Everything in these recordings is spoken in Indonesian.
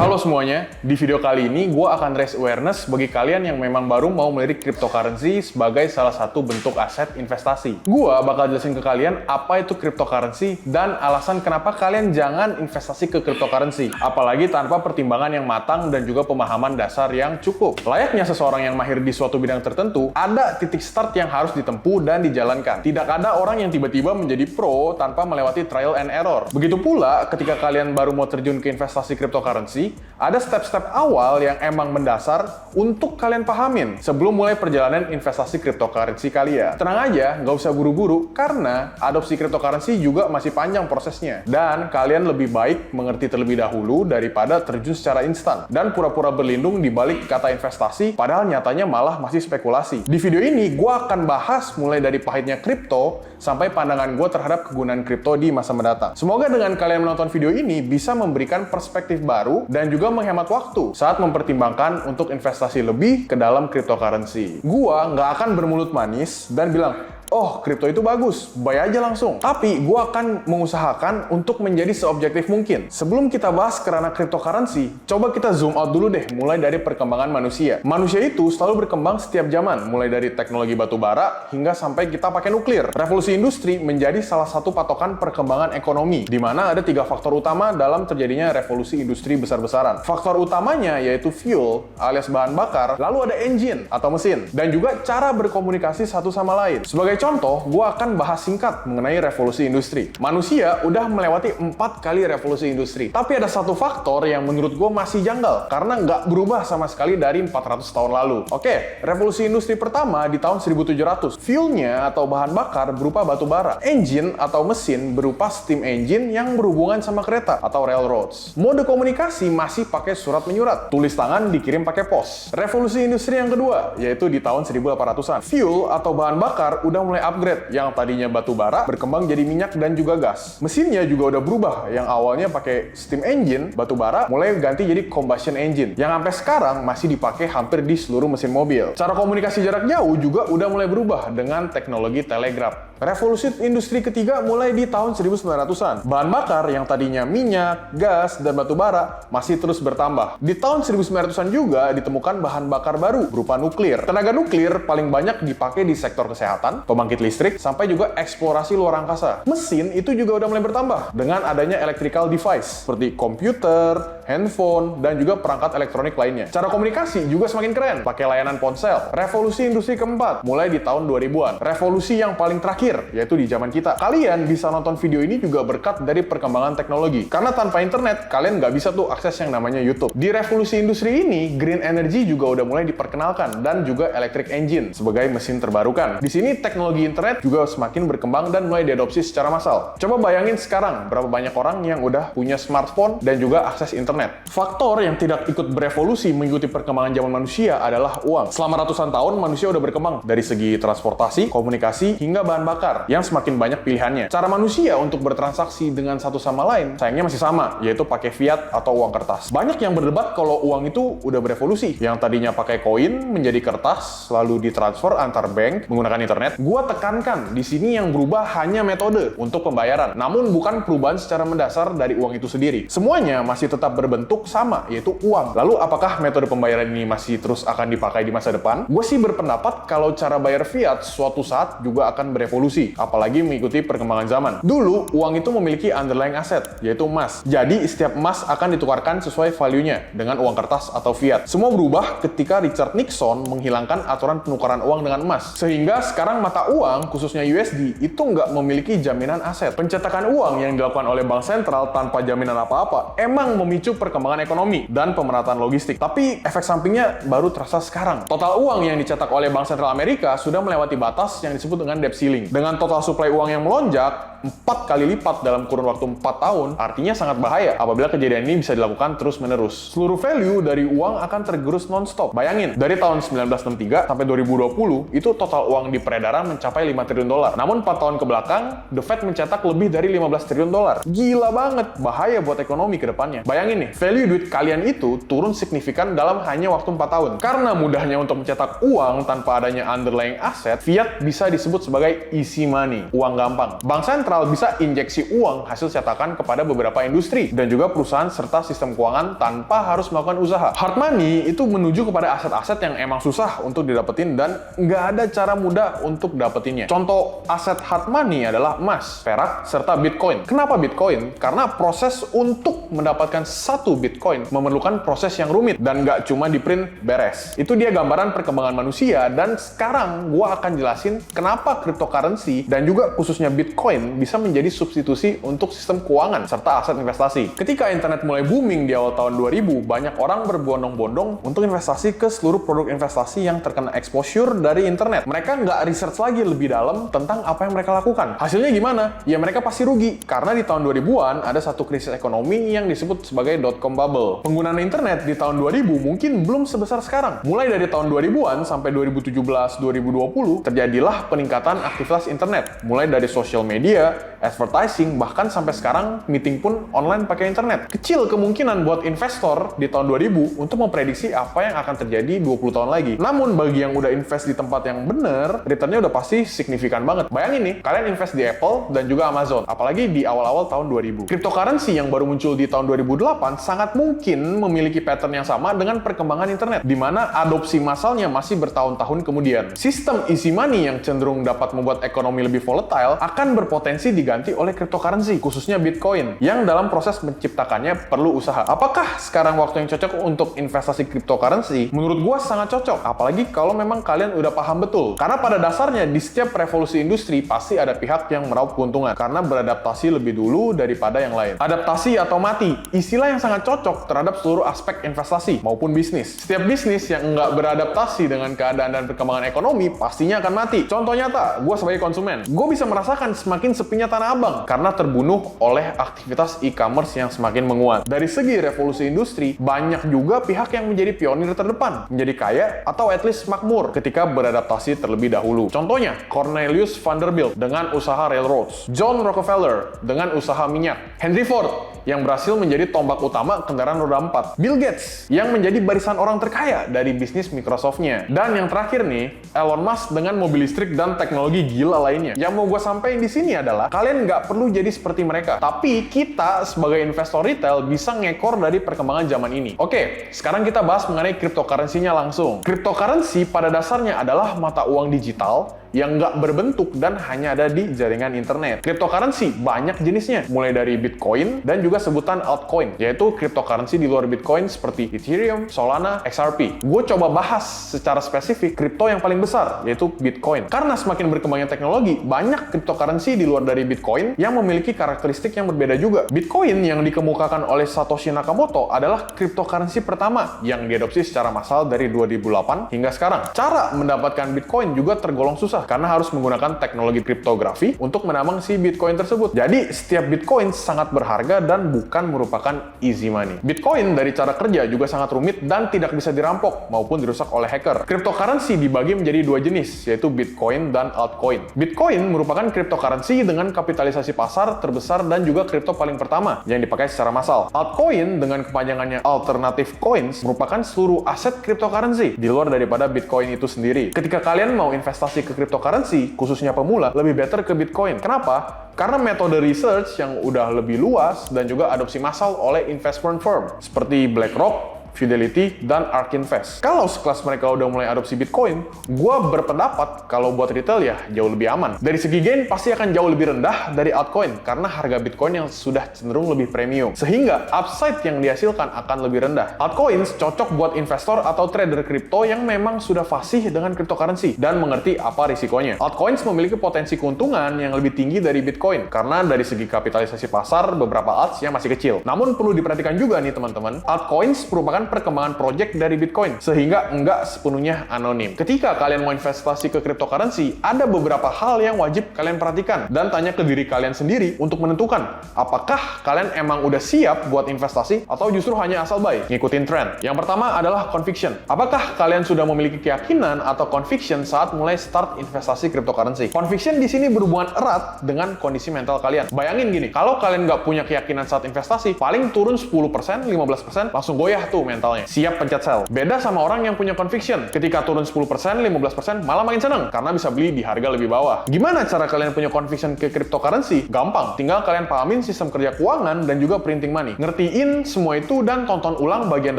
Halo semuanya, di video kali ini gue akan raise awareness bagi kalian yang memang baru mau melirik cryptocurrency sebagai salah satu bentuk aset investasi. Gue bakal jelasin ke kalian apa itu cryptocurrency dan alasan kenapa kalian jangan investasi ke cryptocurrency, apalagi tanpa pertimbangan yang matang dan juga pemahaman dasar yang cukup. Layaknya seseorang yang mahir di suatu bidang tertentu, ada titik start yang harus ditempuh dan dijalankan. Tidak ada orang yang tiba-tiba menjadi pro tanpa melewati trial and error. Begitu pula ketika kalian baru mau terjun ke investasi cryptocurrency, ada step-step awal yang emang mendasar untuk kalian pahamin sebelum mulai perjalanan investasi cryptocurrency kalian. Tenang aja, nggak usah buru-buru, karena adopsi cryptocurrency juga masih panjang prosesnya. Dan kalian lebih baik mengerti terlebih dahulu daripada terjun secara instan dan pura-pura berlindung di balik kata investasi, padahal nyatanya malah masih spekulasi. Di video ini, gue akan bahas mulai dari pahitnya kripto sampai pandangan gue terhadap kegunaan kripto di masa mendatang. Semoga dengan kalian menonton video ini bisa memberikan perspektif baru dan juga menghemat waktu saat mempertimbangkan untuk investasi lebih ke dalam cryptocurrency. Gua nggak akan bermulut manis dan bilang, oh, kripto itu bagus, buy aja langsung. Tapi gua akan mengusahakan untuk menjadi seobjektif mungkin. Sebelum kita bahas kerana cryptocurrency, coba kita zoom out dulu deh, mulai dari perkembangan manusia. Manusia itu selalu berkembang setiap zaman, mulai dari teknologi batu bara hingga sampai kita pakai nuklir. Revolusi industri menjadi salah satu patokan perkembangan ekonomi, di mana ada 3 faktor utama dalam terjadinya revolusi industri besar-besaran. Faktor utamanya yaitu fuel alias bahan bakar, lalu ada engine atau mesin, dan juga cara berkomunikasi satu sama lain. Sebagai contoh, gue akan bahas singkat mengenai revolusi industri. Manusia udah melewati 4 kali revolusi industri. Tapi ada satu faktor yang menurut gue masih janggal, karena nggak berubah sama sekali dari 400 tahun lalu. Oke, revolusi industri pertama di tahun 1700. Fuelnya atau bahan bakar berupa batu bara. Engine atau mesin berupa steam engine yang berhubungan sama kereta atau railroads. Mode komunikasi masih pakai surat menyurat. Tulis tangan dikirim pakai pos. Revolusi industri yang kedua, yaitu di tahun 1800-an. Fuel atau bahan bakar udah mulai upgrade, yang tadinya batu bara berkembang jadi minyak dan juga gas. Mesinnya juga udah berubah, yang awalnya pakai steam engine, batu bara, mulai ganti jadi combustion engine, yang sampai sekarang masih dipakai hampir di seluruh mesin mobil. Cara komunikasi jarak jauh juga udah mulai berubah dengan teknologi telegraf. Revolusi industri ketiga mulai di tahun 1900-an. Bahan bakar yang tadinya minyak, gas, dan batu bara masih terus bertambah. Di tahun 1900-an juga ditemukan bahan bakar baru berupa nuklir. Tenaga nuklir paling banyak dipakai di sektor kesehatan, pembangkit listrik, sampai juga eksplorasi luar angkasa. Mesin itu juga udah mulai bertambah dengan adanya electrical device seperti komputer, handphone, dan juga perangkat elektronik lainnya. Cara komunikasi juga semakin keren, pakai layanan ponsel. Revolusi industri keempat mulai di tahun 2000-an. Revolusi yang paling terakhir yaitu di zaman kita. Kalian bisa nonton video ini juga berkat dari perkembangan teknologi. Karena tanpa internet, kalian nggak bisa tuh akses yang namanya YouTube. Di revolusi industri ini, green energy juga udah mulai diperkenalkan dan juga electric engine sebagai mesin terbarukan. Di sini teknologi internet juga semakin berkembang dan mulai diadopsi secara massal. Coba bayangin sekarang berapa banyak orang yang udah punya smartphone dan juga akses internet. Faktor yang tidak ikut berevolusi mengikuti perkembangan zaman manusia adalah uang. Selama ratusan tahun, manusia udah berkembang dari segi transportasi, komunikasi, hingga bahan bakar yang semakin banyak pilihannya. Cara manusia untuk bertransaksi dengan satu sama lain sayangnya masih sama, yaitu pakai fiat atau uang kertas. Banyak yang berdebat kalau uang itu udah berevolusi. Yang tadinya pakai koin menjadi kertas, lalu ditransfer antar bank menggunakan internet. Gua tekankan, di sini yang berubah hanya metode untuk pembayaran, namun bukan perubahan secara mendasar dari uang itu sendiri. Semuanya masih tetap berbentuk sama, yaitu uang. Lalu apakah metode pembayaran ini masih terus akan dipakai di masa depan? Gue sih berpendapat kalau cara bayar fiat suatu saat juga akan berevolusi, apalagi mengikuti perkembangan zaman. Dulu, uang itu memiliki underlying asset, yaitu emas. Jadi, setiap emas akan ditukarkan sesuai value-nya dengan uang kertas atau fiat. Semua berubah ketika Richard Nixon menghilangkan aturan penukaran uang dengan emas. Sehingga sekarang mata uang, khususnya USD, itu nggak memiliki jaminan aset. Pencetakan uang yang dilakukan oleh bank sentral tanpa jaminan apa-apa emang memicu perkembangan ekonomi dan pemerataan logistik. Tapi, efek sampingnya baru terasa sekarang. Total uang yang dicetak oleh Bank Sentral Amerika sudah melewati batas yang disebut dengan debt ceiling. Dengan total supply uang yang melonjak 4 kali lipat dalam kurun waktu 4 tahun, artinya sangat bahaya apabila kejadian ini bisa dilakukan terus-menerus. Seluruh value dari uang akan tergerus non-stop. Bayangin, dari tahun 1963 sampai 2020, itu total uang di peredaran mencapai 5 triliun dolar. Namun 4 tahun ke belakang, The Fed mencetak lebih dari 15 triliun dolar. Gila banget, bahaya buat ekonomi ke depannya. Bayangin nih, value duit kalian itu turun signifikan dalam hanya waktu 4 tahun. Karena mudahnya untuk mencetak uang tanpa adanya underlying asset, fiat bisa disebut sebagai easy money, uang gampang. Bank sentral Central bisa injeksi uang hasil cetakan kepada beberapa industri dan juga perusahaan serta sistem keuangan tanpa harus melakukan usaha. Hard money itu menuju kepada aset-aset yang emang susah untuk didapetin dan nggak ada cara mudah untuk dapetinnya. Contoh aset hard money adalah emas, perak, serta Bitcoin. Kenapa Bitcoin? Karena proses untuk mendapatkan satu Bitcoin memerlukan proses yang rumit dan nggak cuma di print beres. Itu dia gambaran perkembangan manusia, dan sekarang gua akan jelasin kenapa cryptocurrency dan juga khususnya Bitcoin bisa menjadi substitusi untuk sistem keuangan serta aset investasi. Ketika internet mulai booming di awal tahun 2000, banyak orang berbondong-bondong untuk investasi ke seluruh produk investasi yang terkena exposure dari internet. Mereka nggak research lagi lebih dalam tentang apa yang mereka lakukan. Hasilnya gimana? Ya mereka pasti rugi, karena di tahun 2000-an ada satu krisis ekonomi yang disebut sebagai dot-com bubble. Penggunaan internet di tahun 2000 mungkin belum sebesar sekarang. Mulai dari tahun 2000-an sampai 2017-2020, terjadilah peningkatan aktivitas internet. Mulai dari social media, advertising, bahkan sampai sekarang meeting pun online pakai internet. Kecil kemungkinan buat investor di tahun 2000 untuk memprediksi apa yang akan terjadi 20 tahun lagi. Namun bagi yang udah invest di tempat yang bener, returnnya udah pasti signifikan banget. Bayangin nih, kalian invest di Apple dan juga Amazon, apalagi di awal-awal tahun 2000. Cryptocurrency yang baru muncul di tahun 2008 sangat mungkin memiliki pattern yang sama dengan perkembangan internet, di mana adopsi massalnya masih bertahun-tahun kemudian. Sistem easy money yang cenderung dapat membuat ekonomi lebih volatile akan berpotensi diganti oleh cryptocurrency, khususnya Bitcoin, yang dalam proses menciptakannya perlu usaha. Apakah sekarang waktu yang cocok untuk investasi cryptocurrency? Menurut gua sangat cocok, apalagi kalau memang kalian udah paham betul. Karena pada dasarnya di setiap revolusi industri pasti ada pihak yang meraup keuntungan karena beradaptasi lebih dulu daripada yang lain. Adaptasi atau mati, istilah yang sangat cocok terhadap seluruh aspek investasi maupun bisnis. Setiap bisnis yang nggak beradaptasi dengan keadaan dan perkembangan ekonomi pastinya akan mati. Contoh nyata, gue sebagai konsumen, gue bisa merasakan semakin sepinya Tanah Abang karena terbunuh oleh aktivitas e-commerce yang semakin menguat. Dari segi revolusi industri, banyak juga pihak yang menjadi pionir terdepan, menjadi kaya atau at least makmur ketika beradaptasi terlebih dahulu. Contohnya, Cornelius Vanderbilt dengan usaha railroads, John Rockefeller dengan usaha minyak, Henry Ford yang berhasil menjadi tombak utama kendaraan roda 4, Bill Gates yang menjadi barisan orang terkaya dari bisnis Microsoft-nya, dan yang terakhir nih, Elon Musk dengan mobil listrik dan teknologi gila lainnya. Yang mau gue sampaikan di sini adalah kalian nggak perlu jadi seperti mereka, tapi kita sebagai investor retail bisa ngekor dari perkembangan zaman ini. Oke, sekarang kita bahas mengenai cryptocurrency-nya langsung. Cryptocurrency pada dasarnya adalah mata uang digital yang nggak berbentuk dan hanya ada di jaringan internet. Cryptocurrency banyak jenisnya, mulai dari Bitcoin dan juga sebutan altcoin, yaitu cryptocurrency di luar Bitcoin seperti Ethereum, Solana, XRP. Gue coba bahas secara spesifik kripto yang paling besar, yaitu Bitcoin. Karena semakin berkembangnya teknologi, banyak cryptocurrency di luar dari Bitcoin yang memiliki karakteristik yang berbeda juga. Bitcoin yang dikemukakan oleh Satoshi Nakamoto adalah cryptocurrency pertama yang diadopsi secara massal dari 2008 hingga sekarang. Cara mendapatkan Bitcoin juga tergolong susah karena harus menggunakan teknologi kriptografi untuk menambang si Bitcoin tersebut. Jadi, setiap Bitcoin sangat berharga dan bukan merupakan easy money. Bitcoin dari cara kerja juga sangat rumit dan tidak bisa dirampok maupun dirusak oleh hacker. Cryptocurrency dibagi menjadi dua jenis, yaitu Bitcoin dan altcoin. Bitcoin merupakan cryptocurrency dengan kapitalisasi pasar terbesar dan juga kripto paling pertama yang dipakai secara massal. Altcoin dengan kepanjangannya alternative coins merupakan seluruh aset cryptocurrency di luar daripada Bitcoin itu sendiri. Ketika kalian mau investasi ke cryptocurrency, khususnya pemula, lebih better ke Bitcoin. Kenapa? Karena metode research yang udah lebih luas dan juga adopsi massal oleh investment firm seperti BlackRock, Fidelity, dan ARK Invest. Kalau sekelas mereka udah mulai adopsi Bitcoin, gue berpendapat kalau buat retail ya jauh lebih aman. Dari segi gain pasti akan jauh lebih rendah dari altcoin karena harga Bitcoin yang sudah cenderung lebih premium. Sehingga upside yang dihasilkan akan lebih rendah. Altcoins cocok buat investor atau trader kripto yang memang sudah fasih dengan cryptocurrency dan mengerti apa risikonya. Altcoins memiliki potensi keuntungan yang lebih tinggi dari Bitcoin karena dari segi kapitalisasi pasar beberapa alts-nya masih kecil. Namun perlu diperhatikan juga nih teman-teman, altcoins merupakan perkembangan project dari Bitcoin, sehingga enggak sepenuhnya anonim. Ketika kalian mau investasi ke cryptocurrency, ada beberapa hal yang wajib kalian perhatikan dan tanya ke diri kalian sendiri untuk menentukan apakah kalian emang udah siap buat investasi atau justru hanya asal buy, ngikutin trend. Yang pertama adalah conviction. Apakah kalian sudah memiliki keyakinan atau conviction saat mulai start investasi cryptocurrency? Conviction di sini berhubungan erat dengan kondisi mental kalian. Bayangin gini, kalau kalian nggak punya keyakinan saat investasi, paling turun 10%, 15%, langsung goyah tuh mentalnya. Siap pencet sell. Beda sama orang yang punya conviction. Ketika turun 10%, 15%, malah makin seneng karena bisa beli di harga lebih bawah. Gimana cara kalian punya conviction ke cryptocurrency? Gampang. Tinggal kalian pahamin sistem kerja keuangan dan juga printing money. Ngertiin semua itu dan tonton ulang bagian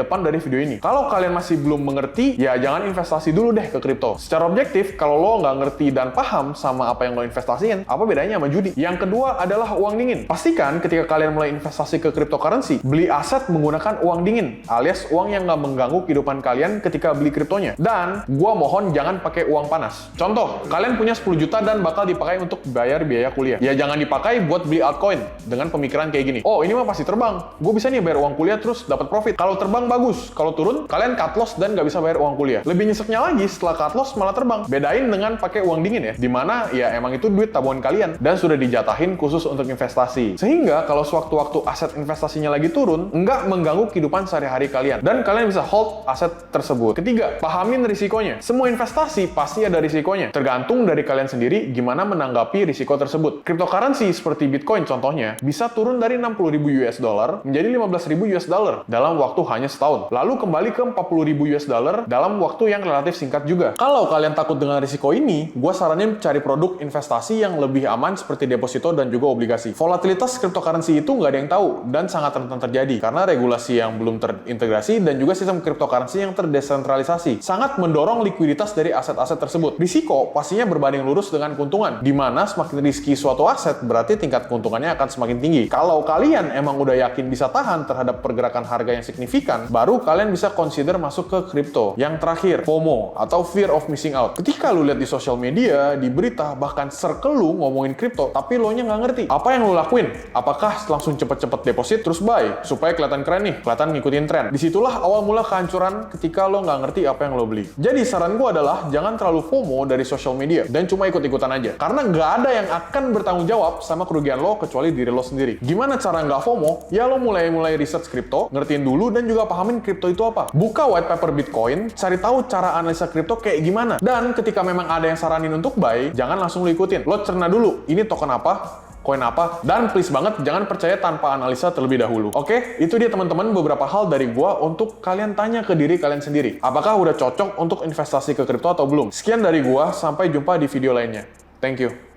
depan dari video ini. Kalau kalian masih belum mengerti, ya jangan investasi dulu deh ke kripto. Secara objektif, kalau lo nggak ngerti dan paham sama apa yang lo investasiin, apa bedanya sama judi? Yang kedua adalah uang dingin. Pastikan ketika kalian mulai investasi ke cryptocurrency, beli aset menggunakan uang dingin, alias uang yang nggak mengganggu kehidupan kalian ketika beli kriptonya. Dan gua mohon jangan pakai uang panas. Contoh, kalian punya 10 juta dan bakal dipakai untuk bayar biaya kuliah. Ya jangan dipakai buat beli altcoin dengan pemikiran kayak gini. Oh, ini mah pasti terbang. Gue bisa nih bayar uang kuliah terus dapat profit. Kalau terbang bagus, kalau turun kalian cut loss dan nggak bisa bayar uang kuliah. Lebih nyeseknya lagi setelah cut loss malah terbang. Bedain dengan pakai uang dingin ya, dimana ya emang itu duit tabungan kalian dan sudah dijatahin khusus untuk investasi. Sehingga kalau sewaktu-waktu aset investasinya lagi turun, nggak mengganggu kehidupan sehari-hari kalian dan kalian bisa hold aset tersebut. Ketiga, pahamin risikonya. Semua investasi pasti ada risikonya. Tergantung dari kalian sendiri gimana menanggapi risiko tersebut. Cryptocurrency seperti Bitcoin contohnya bisa turun dari 60.000 US dollar menjadi 15.000 US dollar dalam waktu hanya setahun. Lalu kembali ke 40.000 US dollar dalam waktu yang relatif singkat juga. Kalau kalian takut dengan risiko ini, gue saranin cari produk investasi yang lebih aman seperti deposito dan juga obligasi. Volatilitas cryptocurrency itu nggak ada yang tahu dan sangat rentan terjadi karena regulasi yang belum terintegrasi dan juga sistem cryptocurrency yang terdesentralisasi sangat mendorong likuiditas dari aset-aset tersebut. Risiko pastinya berbanding lurus dengan keuntungan, di mana semakin riski suatu aset berarti tingkat keuntungannya akan semakin tinggi. Kalau kalian emang udah yakin bisa tahan terhadap pergerakan harga yang signifikan, baru kalian bisa consider masuk ke kripto. Yang terakhir, FOMO atau fear of missing out. Ketika lu lihat di sosial media, di berita, bahkan circle lu ngomongin kripto, tapi lo nya nggak ngerti. Apa yang lu lakuin? Apakah langsung cepet-cepet deposit terus buy supaya kelihatan keren nih, kelihatan ngikutin tren? Disitulah awal mula kehancuran ketika lo nggak ngerti apa yang lo beli. Jadi saran gue adalah jangan terlalu FOMO dari sosial media dan cuma ikut-ikutan aja. Karena nggak ada yang akan bertanggung jawab sama kerugian lo kecuali diri lo sendiri. Gimana cara nggak FOMO? Ya lo mulai research kripto, ngertiin dulu dan juga pahamin kripto itu apa. Buka white paper Bitcoin, cari tahu cara analisa kripto kayak gimana. Dan ketika memang ada yang saranin untuk buy, jangan langsung lo ikutin. Lo cerna dulu, ini token apa, koin apa, dan please banget jangan percaya tanpa analisa terlebih dahulu. Oke, itu dia teman-teman beberapa hal dari gua untuk kalian tanya ke diri kalian sendiri. Apakah udah cocok untuk investasi ke kripto atau belum? Sekian dari gua, sampai jumpa di video lainnya. Thank you.